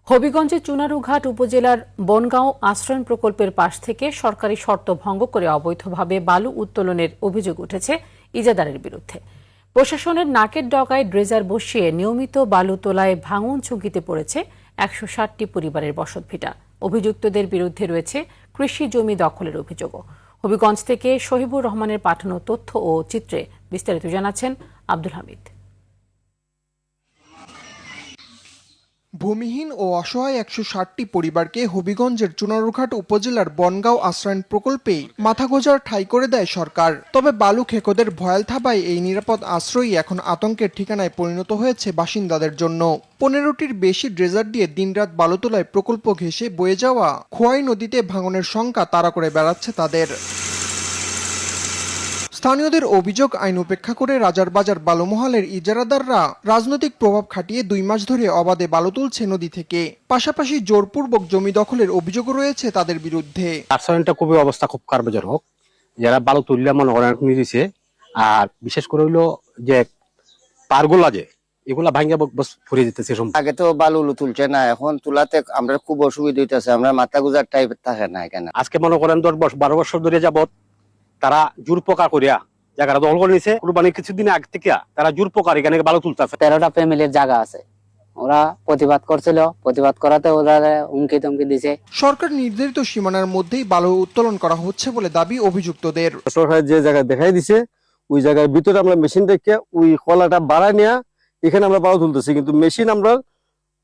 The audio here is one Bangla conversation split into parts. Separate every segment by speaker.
Speaker 1: হবিগঞ্জের চুনারুঘাট উপজেলার বনগাঁও আশ্রয়ণ প্রকল্পের পাশ থেকে সরকারি শর্ত ভঙ্গ করে অবৈধভাবে বালু উত্তোলনের অভিযোগ উঠেছে ইজারাদারের বিরুদ্ধে। প্রশাসনের নাকের ডগায় ড্রেজার বসিয়ে নিয়মিত বালু তোলায় ভাঙন ঝুঁকিতে পড়েছে ১৬০টি পরিবারের বসতভিটা। অভিযুক্তদের বিরুদ্ধে রয়েছে কৃষি জমি দখলের অভিযোগও। হবিগঞ্জ থেকে শহীবুর রহমানের পাঠানো তথ্য ও চিত্রে বিস্তারিত জানাচ্ছেন আব্দুল হামিদ।
Speaker 2: ভূমিহীন ও অসহায় ১৬০টি পরিবারকে হবিগঞ্জের চুনারুঘাট উপজেলার বনগাঁও আশ্রয়ণ প্রকল্পে মাথা গোঁজার ঠাঁই করে দেয় সরকার। তবে বালু খেকোদের ভয়াল থাবায় এই নিরাপদ আশ্রয়ই এখন আতঙ্কের ঠিকানায় পরিণত হয়েছে বাসিন্দাদের জন্য। ১৫টির বেশি ড্রেজার দিয়ে দিনরাত বালু তোলায় প্রকল্প ঘেঁষে বয়ে যাওয়া খোয়াই নদীতে ভাঙনের শঙ্কা তাড়া করে বেড়াচ্ছে তাদের। স্থানীয়দের অভিযোগ, আইন উপেক্ষা করে রাজারবাজার বালুমহালের ইজারাদাররা রাজনৈতিক প্রভাব খাটিয়ে ২ মাস ধরে অবাধে বালু তুলছে নদী থেকে। পাশাপাশি জোরপূর্বক জমি দখলের অভিযোগও রয়েছে তাদের বিরুদ্ধে।
Speaker 3: আশ্রয়ণটা খুবই অবস্থা খুব খারাপ, যারা বালু তুললে মনে করেন নিয়েছে। আর বিশেষ করে হইলো যে পারগুলা যে এগুলা ভাঙ্গা ফুরিয়ে যেতেছে।
Speaker 4: আগে তো বালু তুলছে না, এখন তুলাতে আমরা খুব অসুবিধা হইতেছে, আমরা মাথা গুজার টাইপ থাকে না এখানে।
Speaker 3: আজকে মনে করেন ১০-১২ বছর ধরে যাবত তারা জোর পোকা করিয়া জায়গাটা দখল করে নিছে। কুরবানির কিছুদিন আগে থেকে তারা জোর পোকার এখানে বালু তুলতেছে।
Speaker 5: ১৩টা ফ্যামিলির জায়গা আছে, ওরা প্রতিবাদ করছিল, প্রতিবাদ করাতে ওরা হুমকি ধমকি দিছে।
Speaker 2: সরকার নির্ধারিত সীমানার মধ্যেই বালু উত্তোলন করা হচ্ছে বলে দাবি অভিযুক্তদের।
Speaker 6: সরকার যে জায়গায় দেখাই দিছে ওই জায়গার ভিতরে আমরা মেশিন দেখে ওই কলাটা বাড়ায় নিয়ে এখানে আমরা বালু তুলতেছি, কিন্তু মেশিন আমরা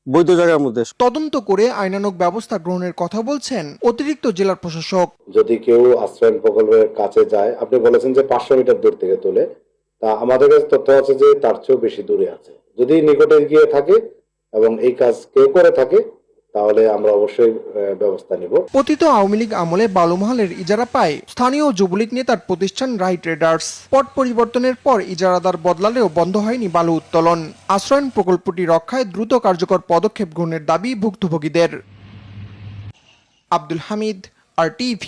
Speaker 6: বৈধ জায়গার মধ্যে।
Speaker 2: তদন্ত করে আইনানুগ ব্যবস্থা গ্রহণের কথা বলছেন অতিরিক্ত জেলা প্রশাসক।
Speaker 7: যদি কেউ আশ্রয়ণ প্রকল্পের কাছে যায়, আপনি বলেছেন যে ৫০০ মিটার দূর থেকে তোলে, তা আমাদের কাছে তথ্য আছে যে তার চেয়েও বেশি দূরে আছে। যদি নিকটে গিয়ে থাকে এবং এই কাজ কেউ করে থাকে তাহলে আমরা অবশ্যই ব্যবস্থা নিব।
Speaker 2: পতিত আওয়ামী লীগ আমলে বালুমহালের ইজারা পায় স্থানীয় যুবলীগ নেতার প্রতিষ্ঠান রাই ট্রেডার্স। পট পরিবর্তনের পর ইজারাদার বদলালেও বন্ধ হয়নি বালু উত্তোলন। আশ্রয়ণ প্রকল্পটি রক্ষায় দ্রুত কার্যকর পদক্ষেপ গ্রহণের দাবি ভুক্তভোগীদের। আব্দুল হামিদ, RTV।